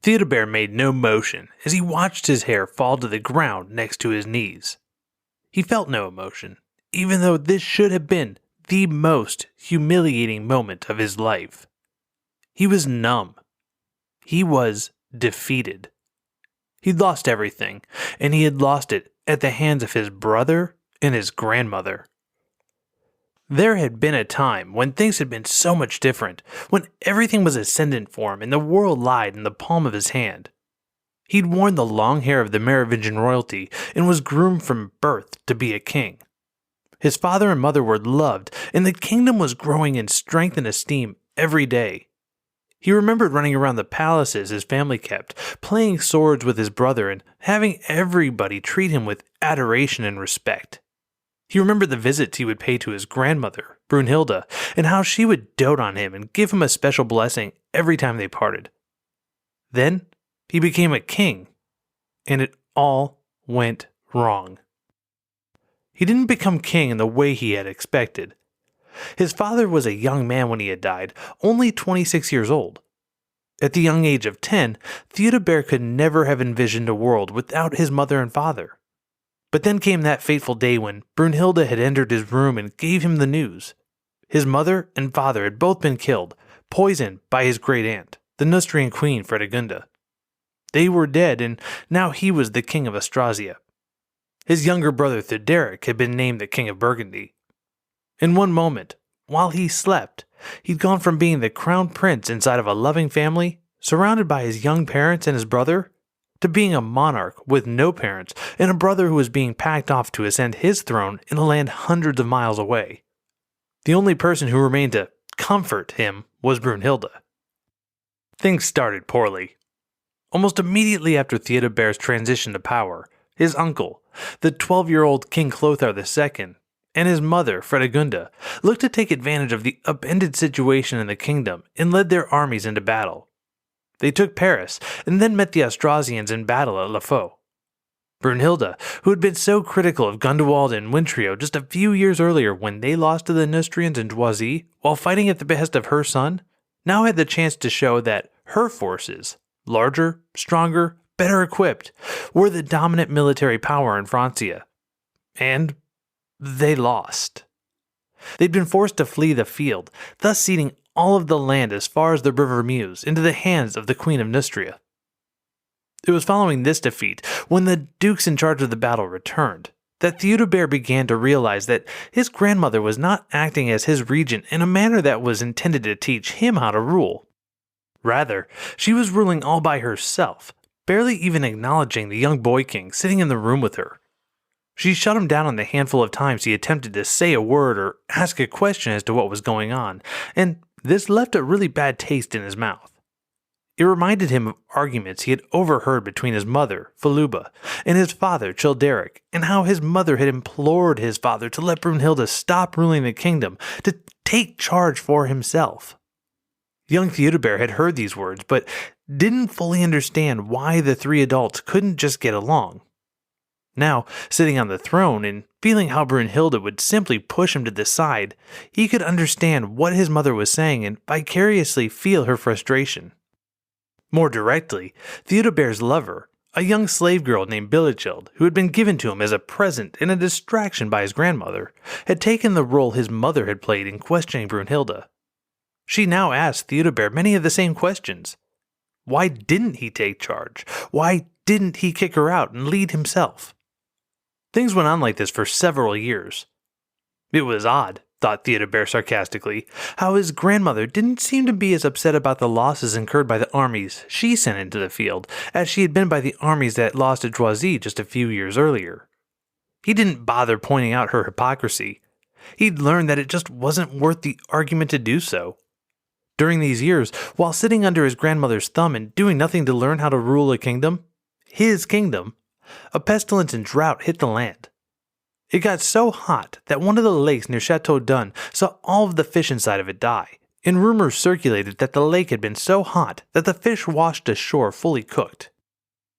Theudebert made no motion as he watched his hair fall to the ground next to his knees. He felt no emotion, even though this should have been the most humiliating moment of his life. He was numb. He was defeated. He'd lost everything, and he had lost it at the hands of his brother and his grandmother. There had been a time when things had been so much different, when everything was ascendant for him and the world lied in the palm of his hand. He'd worn the long hair of the Merovingian royalty and was groomed from birth to be a king. His father and mother were loved, and the kingdom was growing in strength and esteem every day. He remembered running around the palaces his family kept, playing swords with his brother, and having everybody treat him with adoration and respect. He remembered the visits he would pay to his grandmother, Brunhilda, and how she would dote on him and give him a special blessing every time they parted. Then he became a king, and it all went wrong. He didn't become king in the way he had expected. His father was a young man when he had died, only 26 years old. At the young age of 10, Theudebert could never have envisioned a world without his mother and father. But then came that fateful day when Brunhilda had entered his room and gave him the news. His mother and father had both been killed, poisoned by his great aunt, the Neustrian queen Fredegar. They were dead, and now he was the king of Austrasia. His younger brother Theuderic had been named the king of Burgundy. In one moment, while he slept, he'd gone from being the crown prince inside of a loving family, surrounded by his young parents and his brother, to being a monarch with no parents and a brother who was being packed off to ascend his throne in a land hundreds of miles away. The only person who remained to comfort him was Brunhilda. Things started poorly. Almost immediately after Theudebert's transition to power, his uncle, the 12-year-old King Chlothar II, and his mother, Fredegar, looked to take advantage of the upended situation in the kingdom and led their armies into battle. They took Paris and then met the Austrasians in battle at La Faux. Brunhilda, who had been so critical of Gundewald and Wintrio just a few years earlier when they lost to the Neustrians in Joisy while fighting at the behest of her son, now had the chance to show that her forces, larger, stronger, better equipped, were the dominant military power in Francia. And they lost. They'd been forced to flee the field, thus ceding all of the land as far as the River Meuse into the hands of the Queen of Neustria. It was following this defeat, when the dukes in charge of the battle returned, that Theudebert began to realize that his grandmother was not acting as his regent in a manner that was intended to teach him how to rule. Rather, she was ruling all by herself, barely even acknowledging the young boy king sitting in the room with her. She shut him down on the handful of times he attempted to say a word or ask a question as to what was going on, and this left a really bad taste in his mouth. It reminded him of arguments he had overheard between his mother, Feluba, and his father, Childeric, and how his mother had implored his father to let Brunhilda stop ruling the kingdom, to take charge for himself. Young Theudebert had heard these words, but didn't fully understand why the three adults couldn't just get along. Now, sitting on the throne and feeling how Brunhilda would simply push him to the side, he could understand what his mother was saying and vicariously feel her frustration. More directly, Theudebert's lover, a young slave girl named Bilichild, who had been given to him as a present and a distraction by his grandmother, had taken the role his mother had played in questioning Brunhilda. She now asked Theudebert many of the same questions. Why didn't he take charge? Why didn't he kick her out and lead himself? Things went on like this for several years. It was odd, thought Theudebert sarcastically, how his grandmother didn't seem to be as upset about the losses incurred by the armies she sent into the field as she had been by the armies that lost at Joisy just a few years earlier. He didn't bother pointing out her hypocrisy. He'd learned that it just wasn't worth the argument to do so. During these years, while sitting under his grandmother's thumb and doing nothing to learn how to rule a kingdom, his kingdom, a pestilence and drought hit the land. It got so hot that one of the lakes near Chateau d'Un saw all of the fish inside of it die, and rumors circulated that the lake had been so hot that the fish washed ashore fully cooked.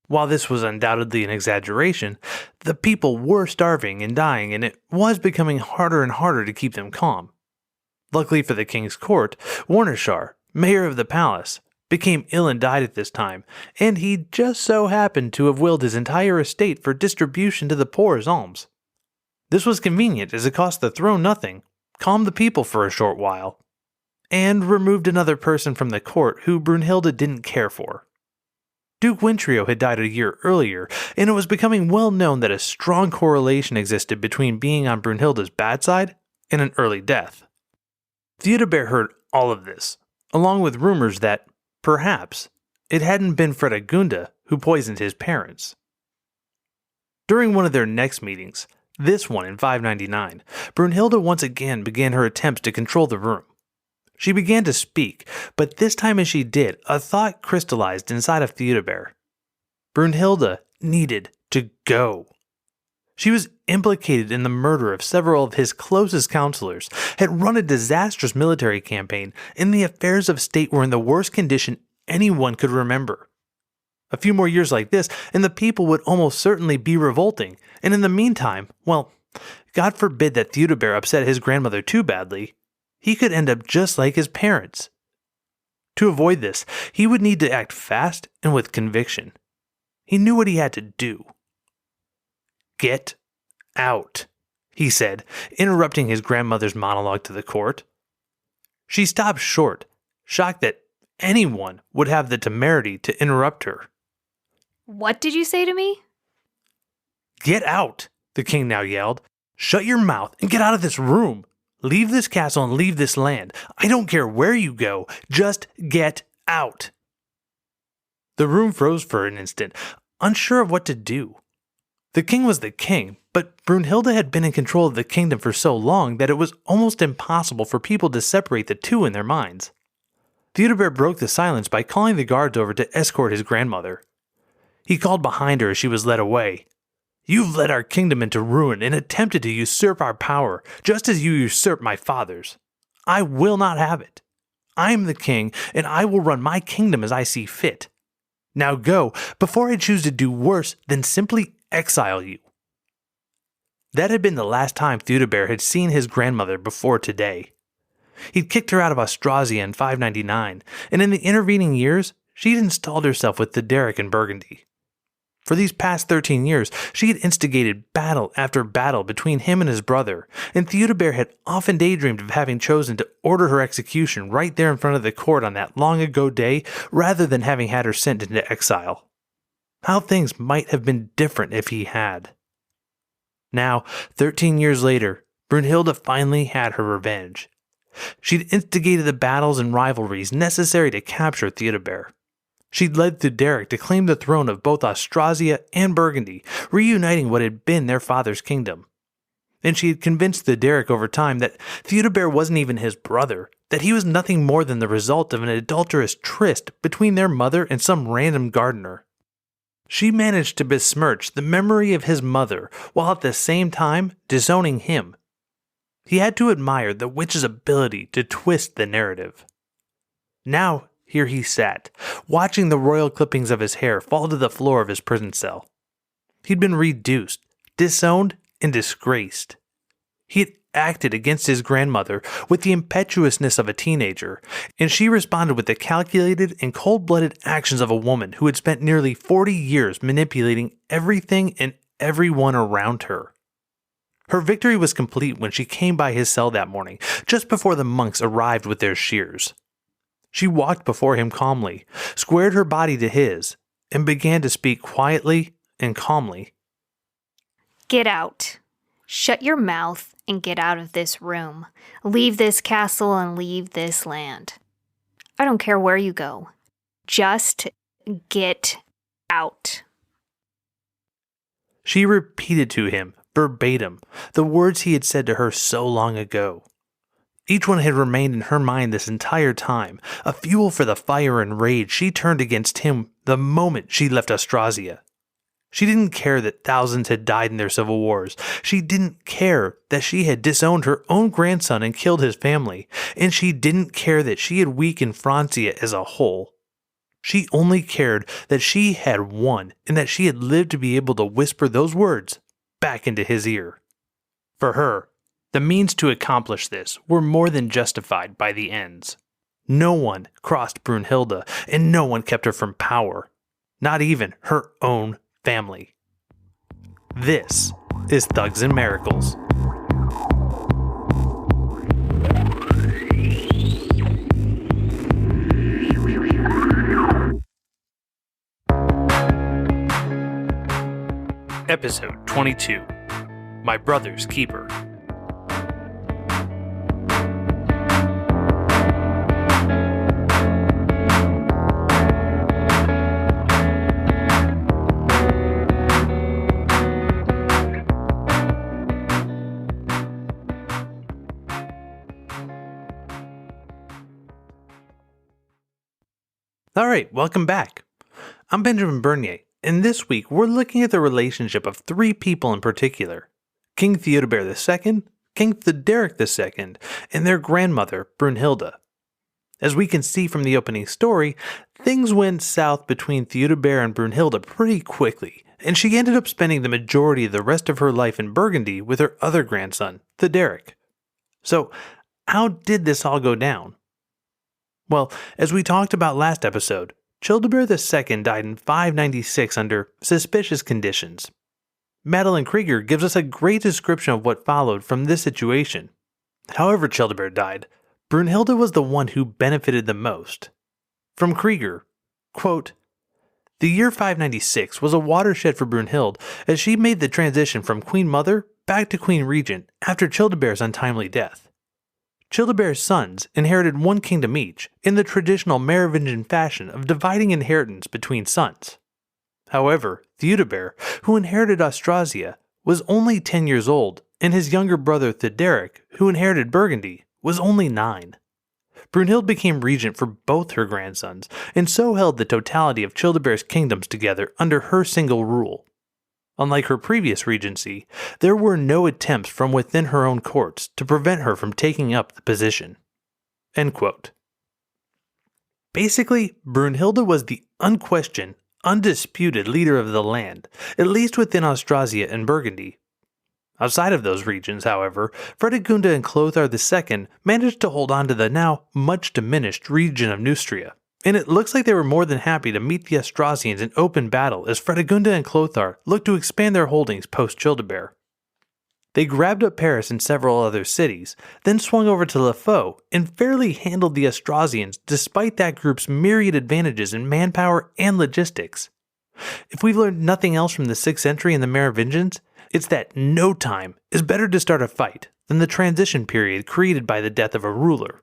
While this was undoubtedly an exaggeration, the people were starving and dying, and it was becoming harder and harder to keep them calm. Luckily for the king's court, Warnishar, mayor of the palace, became ill and died at this time, and he just so happened to have willed his entire estate for distribution to the poor as alms. This was convenient as it cost the throne nothing, calmed the people for a short while, and removed another person from the court who Brunhilda didn't care for. Duke Wintrio had died a year earlier, and it was becoming well known that a strong correlation existed between being on Brunhilda's bad side and an early death. Theudebert heard all of this, along with rumors that, perhaps, it hadn't been Fredegar who poisoned his parents. During one of their next meetings, this one in 599, Brunhilda once again began her attempts to control the room. She began to speak, but this time as she did, a thought crystallized inside of Theudebert. Brunhilda needed to go. She was implicated in the murder of several of his closest counselors, had run a disastrous military campaign, and the affairs of state were in the worst condition anyone could remember. A few more years like this, and the people would almost certainly be revolting, and in the meantime, well, God forbid that Theudebert upset his grandmother too badly, he could end up just like his parents. To avoid this, he would need to act fast and with conviction. He knew what he had to do. "Get out," he said, interrupting his grandmother's monologue to the court. She stopped short, shocked that anyone would have the temerity to interrupt her. "What did you say to me?" "Get out," the king now yelled. "Shut your mouth and get out of this room. Leave this castle and leave this land. I don't care where you go. Just get out." The room froze for an instant, unsure of what to do. The king was the king, but Brunhilda had been in control of the kingdom for so long that it was almost impossible for people to separate the two in their minds. Theudebert broke the silence by calling the guards over to escort his grandmother. He called behind her as she was led away. "You've led our kingdom into ruin and attempted to usurp our power, just as you usurped my father's. I will not have it. I am the king, and I will run my kingdom as I see fit. Now go, before I choose to do worse than simply exile you." That had been the last time Theudebert had seen his grandmother before today. He'd kicked her out of Austrasia in 599, and in the intervening years, she'd installed herself with Theuderic and Burgundy. For these past 13 years, she had instigated battle after battle between him and his brother, and Theudebert had often daydreamed of having chosen to order her execution right there in front of the court on that long-ago day, rather than having had her sent into exile. How things might have been different if he had. Now, 13 years later, Brunhilda finally had her revenge. She'd instigated the battles and rivalries necessary to capture Theudebert. She'd led Theuderic to claim the throne of both Austrasia and Burgundy, reuniting what had been their father's kingdom. And she had convinced Theuderic over time that Theudebert wasn't even his brother, that he was nothing more than the result of an adulterous tryst between their mother and some random gardener. She managed to besmirch the memory of his mother while at the same time disowning him. He had to admire the witch's ability to twist the narrative. Now, here he sat, watching the royal clippings of his hair fall to the floor of his prison cell. He'd been reduced, disowned, and disgraced. He had acted against his grandmother with the impetuousness of a teenager, and she responded with the calculated and cold-blooded actions of a woman who had spent nearly 40 years manipulating everything and everyone around her. Her victory was complete when she came by his cell that morning, just before the monks arrived with their shears. She walked before him calmly, squared her body to his, and began to speak quietly and calmly. "Get out. Shut your mouth and get out of this room. Leave this castle and leave this land. I don't care where you go. Just get out." She repeated to him, verbatim, the words he had said to her so long ago. Each one had remained in her mind this entire time, a fuel for the fire and rage she turned against him the moment she left Austrasia. She didn't care that thousands had died in their civil wars. She didn't care that she had disowned her own grandson and killed his family. And she didn't care that she had weakened Francia as a whole. She only cared that she had won and that she had lived to be able to whisper those words back into his ear. For her, the means to accomplish this were more than justified by the ends. No one crossed Brunhilda, and no one kept her from power. Not even her own family. This is Thugs and Miracles. Episode 22, My Brother's Keeper. Alright, welcome back. I'm Benjamin Bernier, and this week we're looking at the relationship of three people in particular: King Theudebert II, King Theuderic II, and their grandmother, Brunhilda. As we can see from the opening story, things went south between Theudebert and Brunhilda pretty quickly, and she ended up spending the majority of the rest of her life in Burgundy with her other grandson, Theuderic. So, how did this all go down? Well, as we talked about last episode, Childebert II died in 596 under suspicious conditions. Madeline Krieger gives us a great description of what followed from this situation. However Childebert died, Brunhilda was the one who benefited the most. From Krieger, quote, "The year 596 was a watershed for Brunhild as she made the transition from Queen Mother back to Queen Regent after Childebert's untimely death. Childebert's sons inherited one kingdom each, in the traditional Merovingian fashion of dividing inheritance between sons. However, Theudebert, who inherited Austrasia, was only 10 years old, and his younger brother Theuderic, who inherited Burgundy, was only 9. Brunhild became regent for both her grandsons, and so held the totality of Childebert's kingdoms together under her single rule. Unlike her previous regency, there were no attempts from within her own courts to prevent her from taking up the position." End quote. Basically, Brunhilda was the unquestioned, undisputed leader of the land, at least within Austrasia and Burgundy. Outside of those regions, however, Fredegar and Chlothar II managed to hold on to the now much diminished region of Neustria. And it looks like they were more than happy to meet the Austrasians in open battle as Fredegar and Chlothar looked to expand their holdings post-Childebert. They grabbed up Paris and several other cities, then swung over to Le Faux and fairly handled the Austrasians despite that group's myriad advantages in manpower and logistics. If we've learned nothing else from the 6th century and the Merovingians, it's that no time is better to start a fight than the transition period created by the death of a ruler.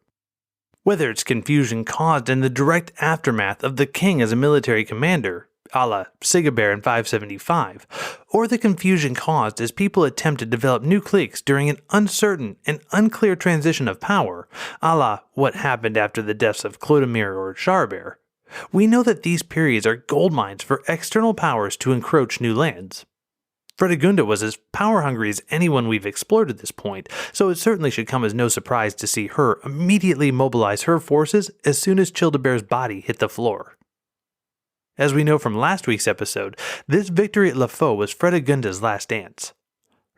Whether it's confusion caused in the direct aftermath of the king as a military commander, a la Sigebert in 575, or the confusion caused as people attempt to develop new cliques during an uncertain and unclear transition of power, a la what happened after the deaths of Chlothar or Charbert, we know that these periods are gold mines for external powers to encroach new lands. Fredegar was as power-hungry as anyone we've explored at this point, so it certainly should come as no surprise to see her immediately mobilize her forces as soon as Childebert's body hit the floor. As we know from last week's episode, this victory at Le Faux was Fredegunda's last dance.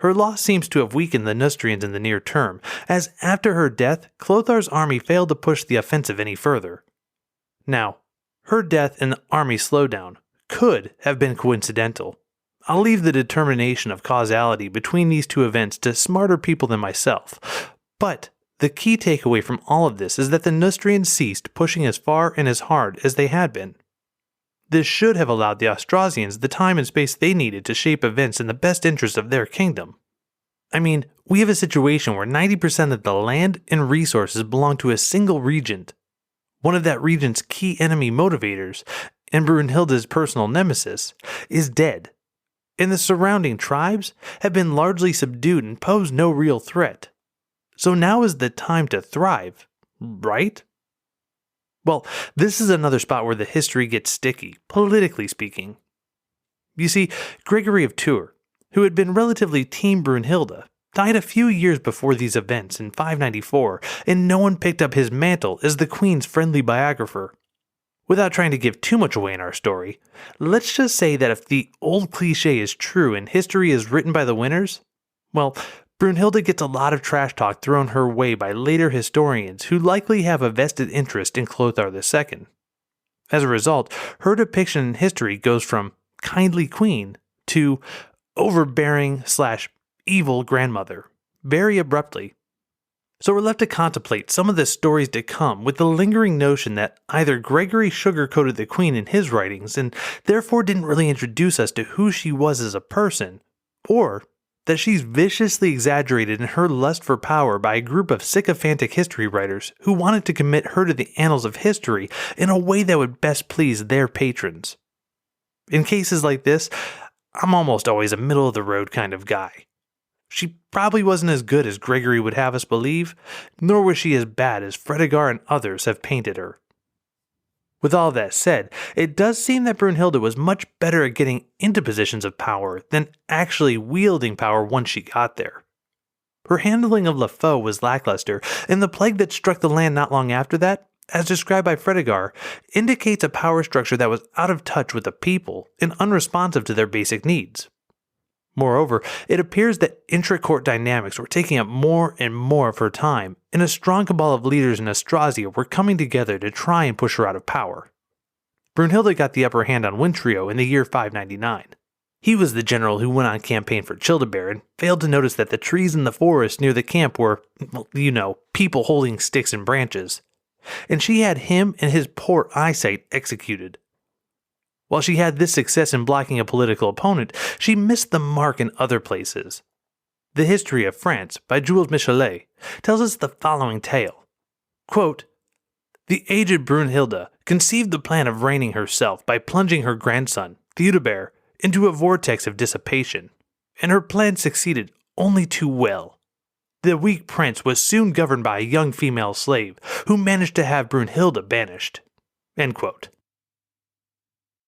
Her loss seems to have weakened the Neustrians in the near term, as after her death, Clothar's army failed to push the offensive any further. Now, her death and the army slowdown could have been coincidental. I'll leave the determination of causality between these two events to smarter people than myself, but the key takeaway from all of this is that the Neustrians ceased pushing as far and as hard as they had been. This should have allowed the Austrasians the time and space they needed to shape events in the best interest of their kingdom. I mean, we have a situation where 90% of the land and resources belong to a single regent. One of that regent's key enemy motivators, and Brunhilda's personal nemesis, is dead. And the surrounding tribes have been largely subdued and pose no real threat. So now is the time to thrive, right? Well, this is another spot where the history gets sticky, politically speaking. You see, Gregory of Tours, who had been relatively Team Brunhilda, died a few years before these events in 594, and no one picked up his mantle as the Queen's friendly biographer. Without trying to give too much away in our story, let's just say that if the old cliche is true and history is written by the winners, well, Brunhilda gets a lot of trash talk thrown her way by later historians who likely have a vested interest in Chlothar II. As a result, her depiction in history goes from kindly queen to overbearing/evil grandmother, very abruptly. So we're left to contemplate some of the stories to come with the lingering notion that either Gregory sugarcoated the queen in his writings and therefore didn't really introduce us to who she was as a person, or that she's viciously exaggerated in her lust for power by a group of sycophantic history writers who wanted to commit her to the annals of history in a way that would best please their patrons. In cases like this, I'm almost always a middle-of-the-road kind of guy. She probably wasn't as good as Gregory would have us believe, nor was she as bad as Fredegar and others have painted her. With all that said, it does seem that Brunhilda was much better at getting into positions of power than actually wielding power once she got there. Her handling of La Foe was lackluster, and the plague that struck the land not long after that, as described by Fredegar, indicates a power structure that was out of touch with the people and unresponsive to their basic needs. Moreover, it appears that intra-court dynamics were taking up more and more of her time, and a strong cabal of leaders in Austrasia were coming together to try and push her out of power. Brunhilda got the upper hand on Wintrio in the year 599. He was the general who went on campaign for Childebert and failed to notice that the trees in the forest near the camp were, people holding sticks and branches. And she had him and his poor eyesight executed. While she had this success in blocking a political opponent, she missed the mark in other places. The History of France by Jules Michelet tells us the following tale. Quote, "The aged Brunhilda conceived the plan of reigning herself by plunging her grandson, Theudebert, into a vortex of dissipation, and her plan succeeded only too well. The weak prince was soon governed by a young female slave, who managed to have Brunhilda banished." End quote.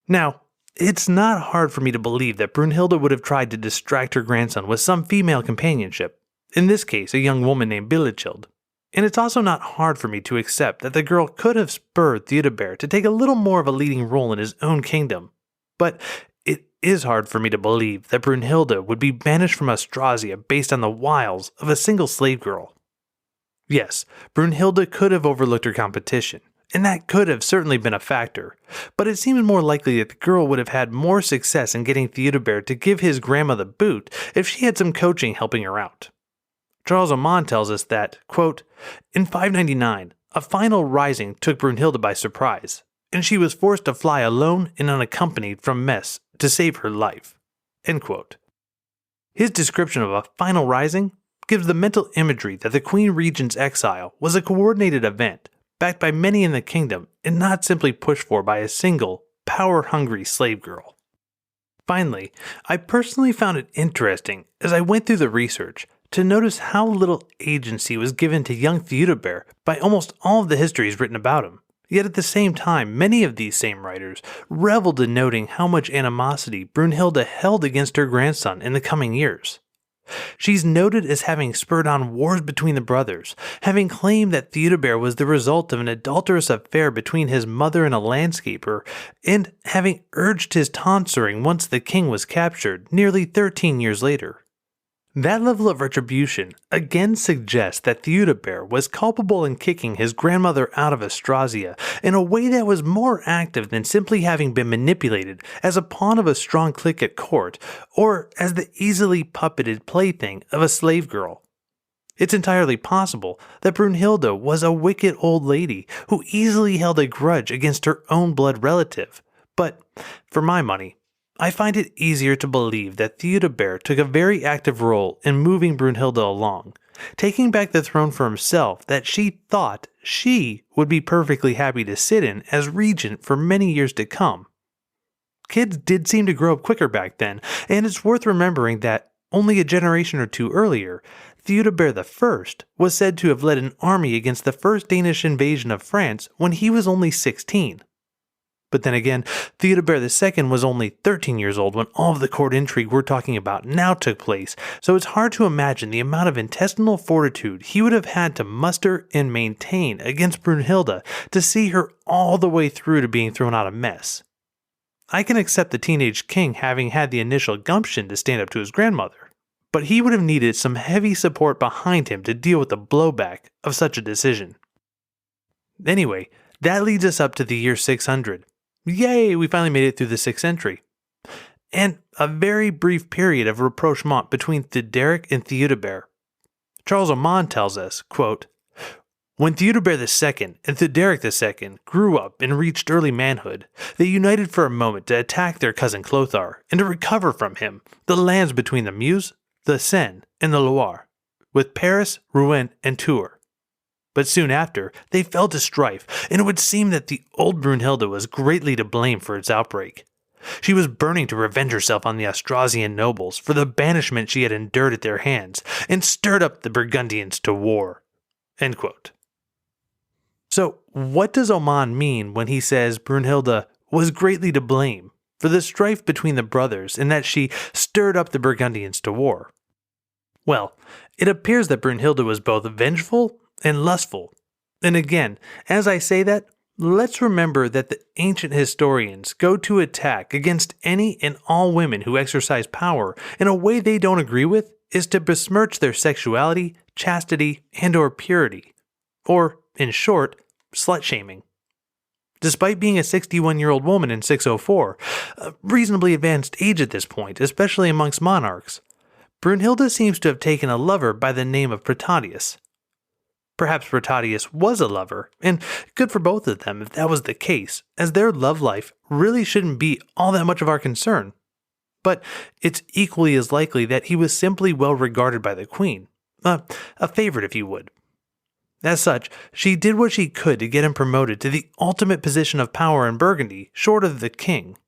Now, it's not hard for me to believe that Brunhilda would have tried to distract her grandson with some female companionship, in this case a young woman named Bilichild. And it's also not hard for me to accept that the girl could have spurred Theudebert to take a little more of a leading role in his own kingdom. But it is hard for me to believe that Brunhilda would be banished from Austrasia based on the wiles of a single slave girl. Yes, Brunhilda could have overlooked her competition, and that could have certainly been a factor, but it seems more likely that the girl would have had more success in getting Theudebert to give his grandma the boot if she had some coaching helping her out. Charles Aumont tells us that, quote, "In 599, a final rising took Brunhilda by surprise, and she was forced to fly alone and unaccompanied from Metz to save her life." End quote. His description of a final rising gives the mental imagery that the Queen Regent's exile was a coordinated event backed by many in the kingdom and not simply pushed for by a single, power-hungry slave girl. Finally, I personally found it interesting as I went through the research to notice how little agency was given to young Theudebert by almost all of the histories written about him. Yet at the same time, many of these same writers reveled in noting how much animosity Brunhilda held against her grandson in the coming years. She's noted as having spurred on wars between the brothers, having claimed that Theudebert was the result of an adulterous affair between his mother and a landscaper, and having urged his tonsuring once the king was captured nearly 13 years later. That level of retribution again suggests that Theudebert was culpable in kicking his grandmother out of Austrasia in a way that was more active than simply having been manipulated as a pawn of a strong clique at court or as the easily puppeted plaything of a slave girl. It's entirely possible that Brunhilda was a wicked old lady who easily held a grudge against her own blood relative, but for my money, I find it easier to believe that Theudebert took a very active role in moving Brunhilda along, taking back the throne for himself that she thought she would be perfectly happy to sit in as regent for many years to come. Kids did seem to grow up quicker back then, and it's worth remembering that only a generation or two earlier, Theudebert I was said to have led an army against the first Danish invasion of France when he was only 16. But then again, Theudebert II was only 13 years old when all of the court intrigue we're talking about now took place, so it's hard to imagine the amount of intestinal fortitude he would have had to muster and maintain against Brunhilda to see her all the way through to being thrown out of Metz. I can accept the teenage king having had the initial gumption to stand up to his grandmother, but he would have needed some heavy support behind him to deal with the blowback of such a decision. Anyway, that leads us up to the year 600. Yay, we finally made it through the 6th century. And a very brief period of rapprochement between Theuderic and Theudebert. Charles Oman tells us, quote, "When Theudebert II and Theuderic II grew up and reached early manhood, they united for a moment to attack their cousin Chlothar and to recover from him the lands between the Meuse, the Seine, and the Loire, with Paris, Rouen, and Tours. But soon after, they fell to strife, and it would seem that the old Brunhilda was greatly to blame for its outbreak. She was burning to revenge herself on the Austrasian nobles for the banishment she had endured at their hands, and stirred up the Burgundians to war." End quote. So, what does Oman mean when he says Brunhilda was greatly to blame for the strife between the brothers and that she stirred up the Burgundians to war? Well, it appears that Brunhilda was both vengeful and lustful. And again, as I say that, let's remember that the ancient historians go to attack against any and all women who exercise power in a way they don't agree with is to besmirch their sexuality, chastity, and/or purity. Or, in short, slut-shaming. Despite being a 61-year-old woman in 604, a reasonably advanced age at this point, especially amongst monarchs, Brunhilda seems to have taken a lover by the name of Protadius. Perhaps Protadius was a lover, and good for both of them if that was the case, as their love life really shouldn't be all that much of our concern. But it's equally as likely that he was simply well regarded by the queen, a favorite if you would. As such, she did what she could to get him promoted to the ultimate position of power in Burgundy, short of the king,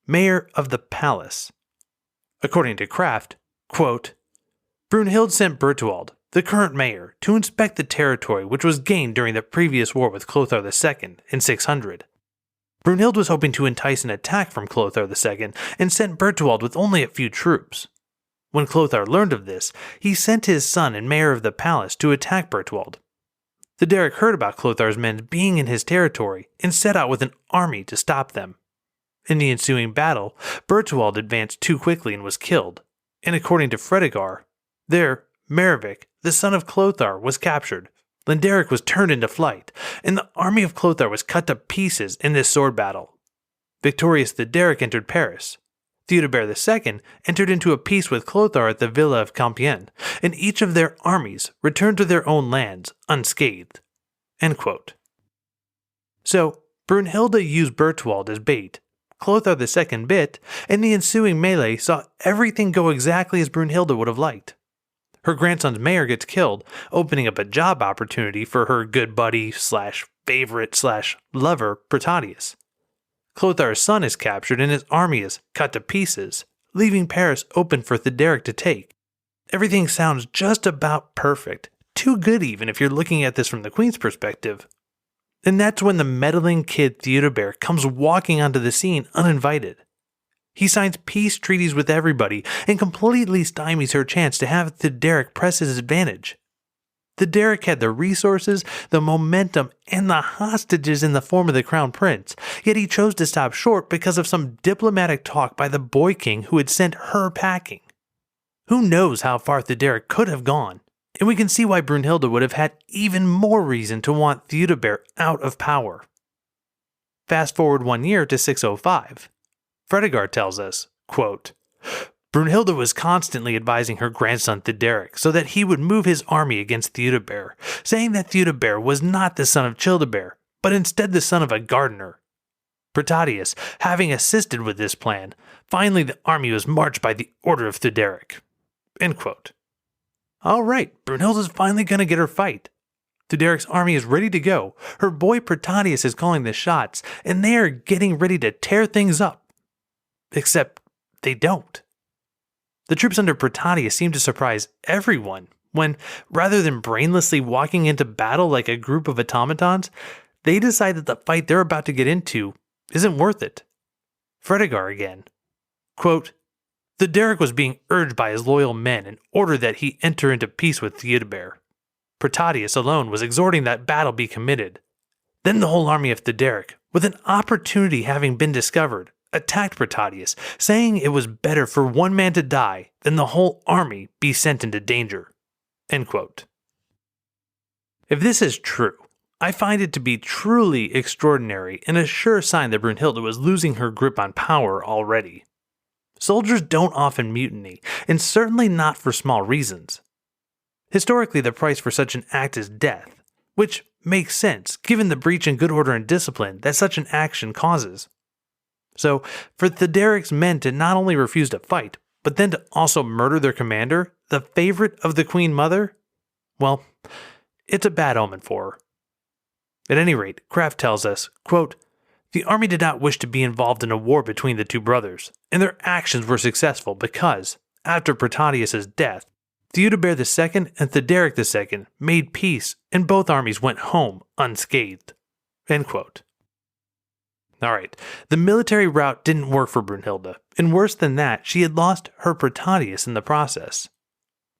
mayor of the palace. According to Kraft, quote, "Brunhild sent Bertwald, the current mayor, to inspect the territory which was gained during the previous war with Chlothar II in 600. Brunhild was hoping to entice an attack from Chlothar II and sent Bertwald with only a few troops. When Chlothar learned of this, he sent his son and mayor of the palace to attack Bertwald. Theuderic heard about Chlothar's men being in his territory and set out with an army to stop them. In the ensuing battle, Bertwald advanced too quickly and was killed, and according to Fredegar, there Merivik, the son of Chlothar, was captured. Linderic was turned into flight, and the army of Chlothar was cut to pieces in this sword battle. Victorious Theuderic entered Paris. Theudebert II entered into a peace with Chlothar at the villa of Compiègne, and each of their armies returned to their own lands unscathed." End quote. So, Brunhilda used Bertwald as bait. Chlothar II bit, and the ensuing melee saw everything go exactly as Brunhilda would have liked. Her grandson's mayor gets killed, opening up a job opportunity for her good buddy / favorite / lover Protadius. Chlothar's son is captured and his army is cut to pieces, leaving Paris open for Theuderic to take. Everything sounds just about perfect, too good even if you're looking at this from the queen's perspective. And that's when the meddling kid Theudebert comes walking onto the scene uninvited. He signs peace treaties with everybody and completely stymies her chance to have Theuderic press his advantage. Theuderic had the resources, the momentum, and the hostages in the form of the crown prince, yet he chose to stop short because of some diplomatic talk by the boy king who had sent her packing. Who knows how far Theuderic could have gone, and we can see why Brunhilda would have had even more reason to want Theudebert out of power. Fast forward 1 year to 605. Fredegar tells us, quote, "Brunhilda was constantly advising her grandson Theuderic so that he would move his army against Theudebert, saying that Theudebert was not the son of Childebert, but instead the son of a gardener. Protadius, having assisted with this plan, finally the army was marched by the order of Theuderic." End quote. Alright, Brunhilda's finally gonna get her fight. Theuderic's army is ready to go, her boy Protadius is calling the shots, and they are getting ready to tear things up. Except they don't. The troops under Protadius seem to surprise everyone when, rather than brainlessly walking into battle like a group of automatons, they decide that the fight they're about to get into isn't worth it. Fredegar again. Quote, "Theuderic was being urged by his loyal men in order that he enter into peace with Theudebert. Protadius alone was exhorting that battle be committed. Then the whole army of Theuderic, with an opportunity having been discovered, attacked Protadius, saying it was better for one man to die than the whole army be sent into danger. End quote. If this is true, I find it to be truly extraordinary and a sure sign that Brunhilda was losing her grip on power already. Soldiers don't often mutiny, and certainly not for small reasons. Historically, the price for such an act is death, which makes sense given the breach in good order and discipline that such an action causes. So, for Theuderick's men to not only refuse to fight, but then to also murder their commander, the favorite of the Queen Mother, well, it's a bad omen for her. At any rate, Kraft tells us, quote, "The army did not wish to be involved in a war between the two brothers, and their actions were successful because, after Protadius' death, Theudebert II and Theuderic II made peace and both armies went home unscathed." End quote. Alright, the military route didn't work for Brunhilda, and worse than that, she had lost her Protadius in the process.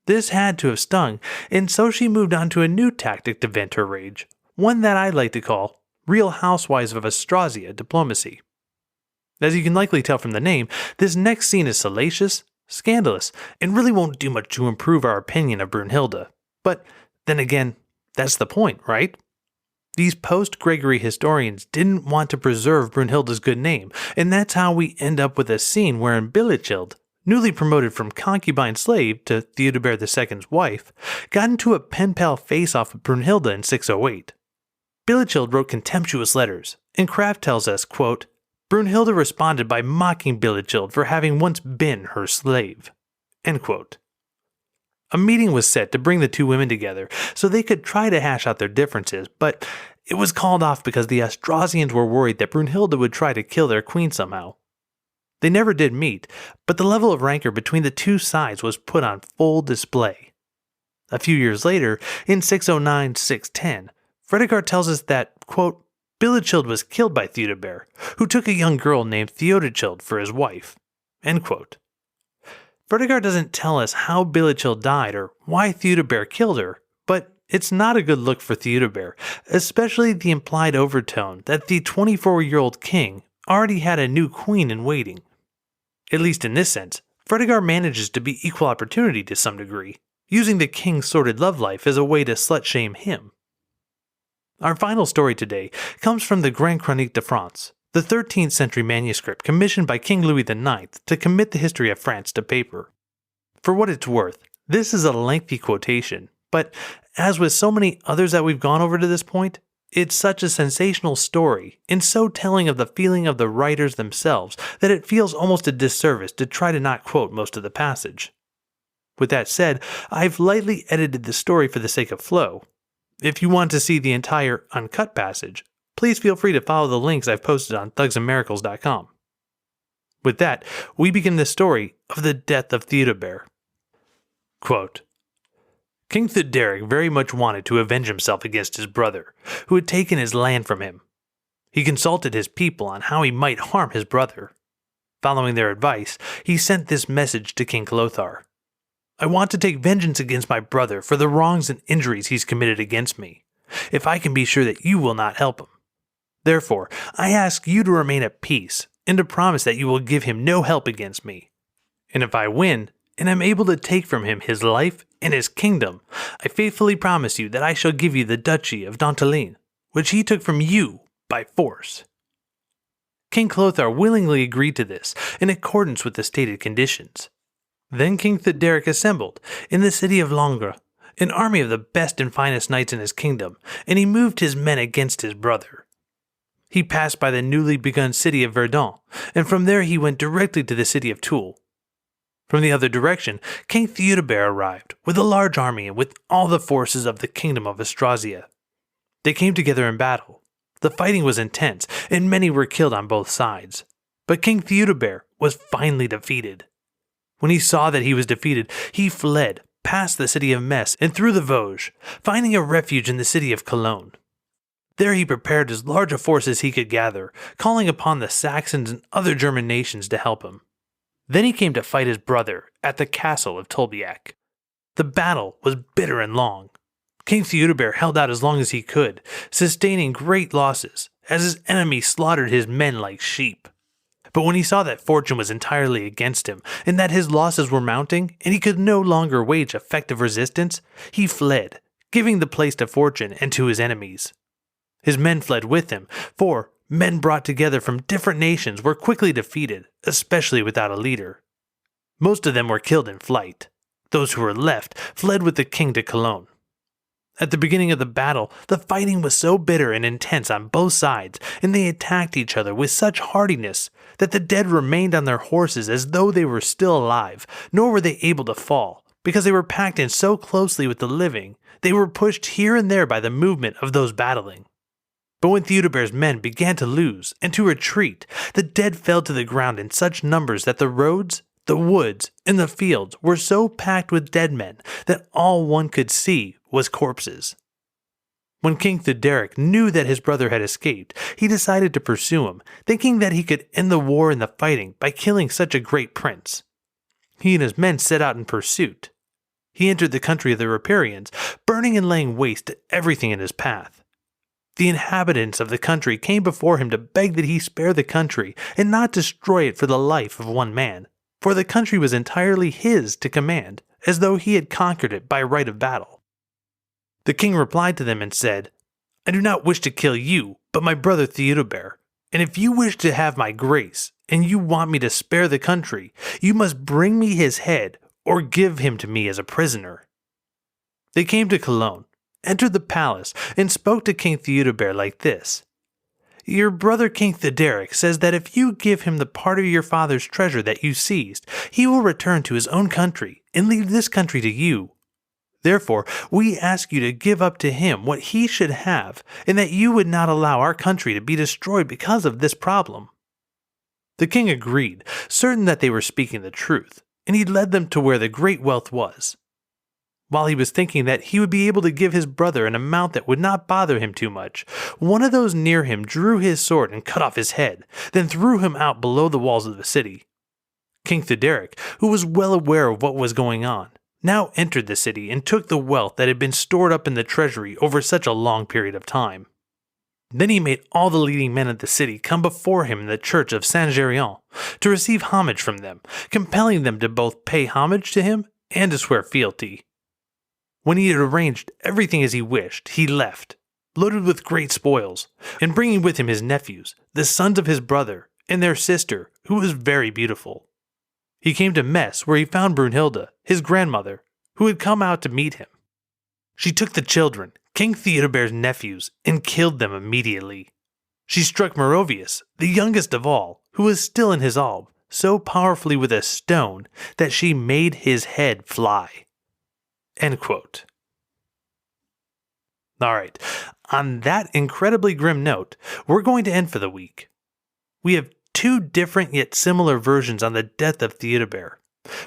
This had to have stung, and so she moved on to a new tactic to vent her rage, one that I like to call Real Housewives of Austrasia diplomacy. As you can likely tell from the name, this next scene is salacious, scandalous, and really won't do much to improve our opinion of Brunhilda. But then again, that's the point, right? These post-Gregory historians didn't want to preserve Brunhilda's good name, and that's how we end up with a scene wherein Bilichild, newly promoted from concubine slave to Theudebert II's wife, got into a pen-pal face-off with Brunhilda in 608. Bilichild wrote contemptuous letters, and Kraft tells us, quote, "Brunhilda responded by mocking Bilichild for having once been her slave." End quote. A meeting was set to bring the two women together so they could try to hash out their differences, but it was called off because the Austrasians were worried that Brunhilda would try to kill their queen somehow. They never did meet, but the level of rancor between the two sides was put on full display. A few years later, in 609-610, Fredegar tells us that, quote, "Bilichild was killed by Theudebert, who took a young girl named Theuderic for his wife." End quote. Fredegar doesn't tell us how Bilichild died or why Theudebert killed her, but it's not a good look for Theudebert, especially the implied overtone that the 24-year-old king already had a new queen in waiting. At least in this sense, Fredegar manages to be equal opportunity to some degree, using the king's sordid love life as a way to slut-shame him. Our final story today comes from the Grand Chronique de France, the 13th century manuscript commissioned by King Louis IX to commit the history of France to paper. For what it's worth, this is a lengthy quotation, but as with so many others that we've gone over to this point, it's such a sensational story and so telling of the feeling of the writers themselves that it feels almost a disservice to try to not quote most of the passage. With that said, I've lightly edited the story for the sake of flow. If you want to see the entire uncut passage, please feel free to follow the links I've posted on thugsandmiracles.com. With that, we begin the story of the death of Theudebert. Quote, "King Theuderic very much wanted to avenge himself against his brother, who had taken his land from him. He consulted his people on how he might harm his brother. Following their advice, he sent this message to King Chlothar. I want to take vengeance against my brother for the wrongs and injuries he's committed against me, if I can be sure that you will not help him. Therefore, I ask you to remain at peace and to promise that you will give him no help against me. And if I win, and am able to take from him his life and his kingdom, I faithfully promise you that I shall give you the duchy of Dantelin, which he took from you by force." King Chlothar willingly agreed to this, in accordance with the stated conditions. Then King Theuderic assembled, in the city of Langres, an army of the best and finest knights in his kingdom, and he moved his men against his brother. He passed by the newly begun city of Verdun, and from there he went directly to the city of Toul. From the other direction, King Theudebert arrived, with a large army and with all the forces of the kingdom of Austrasia. They came together in battle. The fighting was intense, and many were killed on both sides. But King Theudebert was finally defeated. When he saw that he was defeated, he fled past the city of Metz and through the Vosges, finding a refuge in the city of Cologne. There he prepared as large a force as he could gather, calling upon the Saxons and other German nations to help him. Then he came to fight his brother at the castle of Tolbiac. The battle was bitter and long. King Theudebert held out as long as he could, sustaining great losses, as his enemy slaughtered his men like sheep. But when he saw that fortune was entirely against him, and that his losses were mounting, and he could no longer wage effective resistance, he fled, giving the place to fortune and to his enemies. His men fled with him, for men brought together from different nations were quickly defeated, especially without a leader. Most of them were killed in flight. Those who were left fled with the king to Cologne. At the beginning of the battle, the fighting was so bitter and intense on both sides, and they attacked each other with such hardiness that the dead remained on their horses as though they were still alive, nor were they able to fall, because they were packed in so closely with the living, they were pushed here and there by the movement of those battling. But when Theudebert's men began to lose and to retreat, the dead fell to the ground in such numbers that the roads, the woods, and the fields were so packed with dead men that all one could see was corpses. When King Theuderic knew that his brother had escaped, he decided to pursue him, thinking that he could end the war and the fighting by killing such a great prince. He and his men set out in pursuit. He entered the country of the Riparians, burning and laying waste to everything in his path. The inhabitants of the country came before him to beg that he spare the country and not destroy it for the life of one man, for the country was entirely his to command, as though he had conquered it by right of battle. The king replied to them and said, "I do not wish to kill you, but my brother Theudebert, and if you wish to have my grace, and you want me to spare the country, you must bring me his head, or give him to me as a prisoner." They came to Cologne, entered the palace, and spoke to King Theudebert like this: "Your brother King Theuderic says that if you give him the part of your father's treasure that you seized, he will return to his own country and leave this country to you. Therefore, we ask you to give up to him what he should have, and that you would not allow our country to be destroyed because of this problem." The king agreed, certain that they were speaking the truth, and he led them to where the great wealth was. While he was thinking that he would be able to give his brother an amount that would not bother him too much, one of those near him drew his sword and cut off his head, then threw him out below the walls of the city. King Theuderic, who was well aware of what was going on, now entered the city and took the wealth that had been stored up in the treasury over such a long period of time. Then he made all the leading men of the city come before him in the church of Saint-Gérion to receive homage from them, compelling them to both pay homage to him and to swear fealty. When he had arranged everything as he wished, he left, loaded with great spoils, and bringing with him his nephews, the sons of his brother, and their sister, who was very beautiful. He came to Metz, where he found Brunhilda, his grandmother, who had come out to meet him. She took the children, King Theudebert's nephews, and killed them immediately. She struck Merovius, the youngest of all, who was still in his alb, so powerfully with a stone that she made his head fly. End quote. Alright, on that incredibly grim note, we're going to end for the week. We have two different yet similar versions on the death of Theudebert.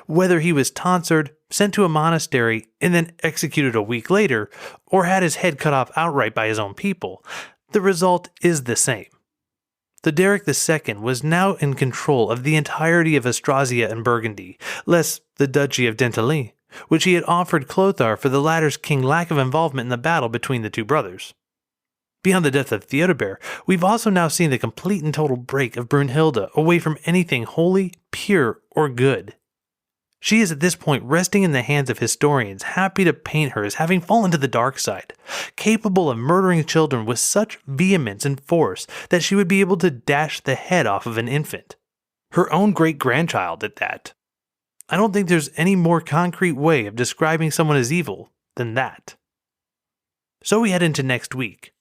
Whether he was tonsured, sent to a monastery, and then executed a week later, or had his head cut off outright by his own people, the result is the same. Theuderic II was now in control of the entirety of Austrasia and Burgundy, less the Duchy of Dentilly, which he had offered Chlothar for the latter's king's lack of involvement in the battle between the two brothers. Beyond the death of Theudebert, we've also now seen the complete and total break of Brunhilda away from anything holy, pure, or good. She is at this point resting in the hands of historians, happy to paint her as having fallen to the dark side, capable of murdering children with such vehemence and force that she would be able to dash the head off of an infant. Her own great-grandchild at that. I don't think there's any more concrete way of describing someone as evil than that. So we head into next week.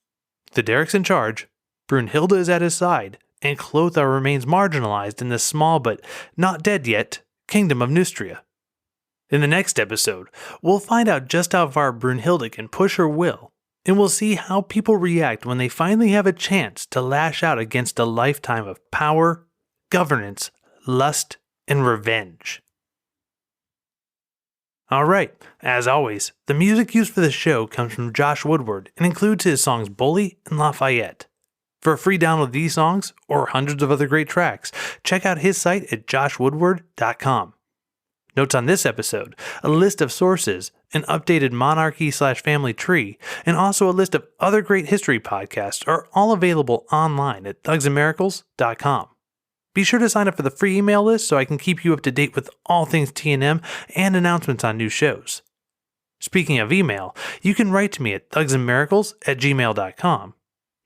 Theuderic's in charge, Brunhilda is at his side, and Chlothar remains marginalized in the small but not dead yet kingdom of Neustria. In the next episode, we'll find out just how far Brunhilda can push her will, and we'll see how people react when they finally have a chance to lash out against a lifetime of power, governance, lust, and revenge. Alright, as always, the music used for the show comes from Josh Woodward and includes his songs Bully and Lafayette. For a free download of these songs, or hundreds of other great tracks, check out his site at joshwoodward.com. Notes on this episode, a list of sources, an updated monarchy/family tree, and also a list of other great history podcasts are all available online at thugsandmiracles.com. Be sure to sign up for the free email list so I can keep you up to date with all things T&M and announcements on new shows. Speaking of email, you can write to me at thugsandmiracles@gmail.com.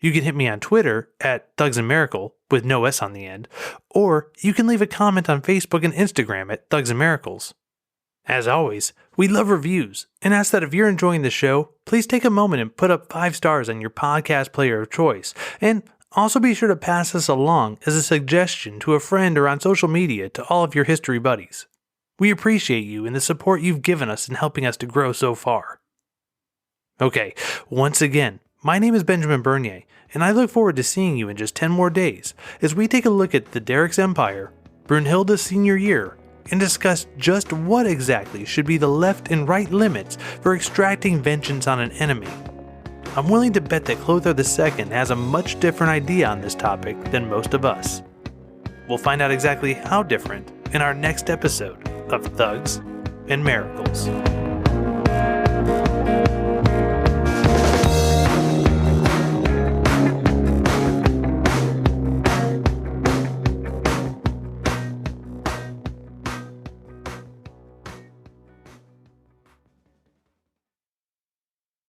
You can hit me on Twitter at thugsandmiracle with no S on the end, or you can leave a comment on Facebook and Instagram at thugsandmiracles. As always, we love reviews and ask that if you're enjoying the show, please take a moment and put up 5 stars on your podcast player of choice, and also be sure to pass this along as a suggestion to a friend or on social media to all of your history buddies. We appreciate you and the support you've given us in helping us to grow so far. Okay, once again, my name is Benjamin Bernier, and I look forward to seeing you in just 10 more days as we take a look at Theuderick's empire, Brunhilda's senior year, and discuss just what exactly should be the left and right limits for extracting vengeance on an enemy. I'm willing to bet that Chlothar II has a much different idea on this topic than most of us. We'll find out exactly how different in our next episode of Thugs and Miracles.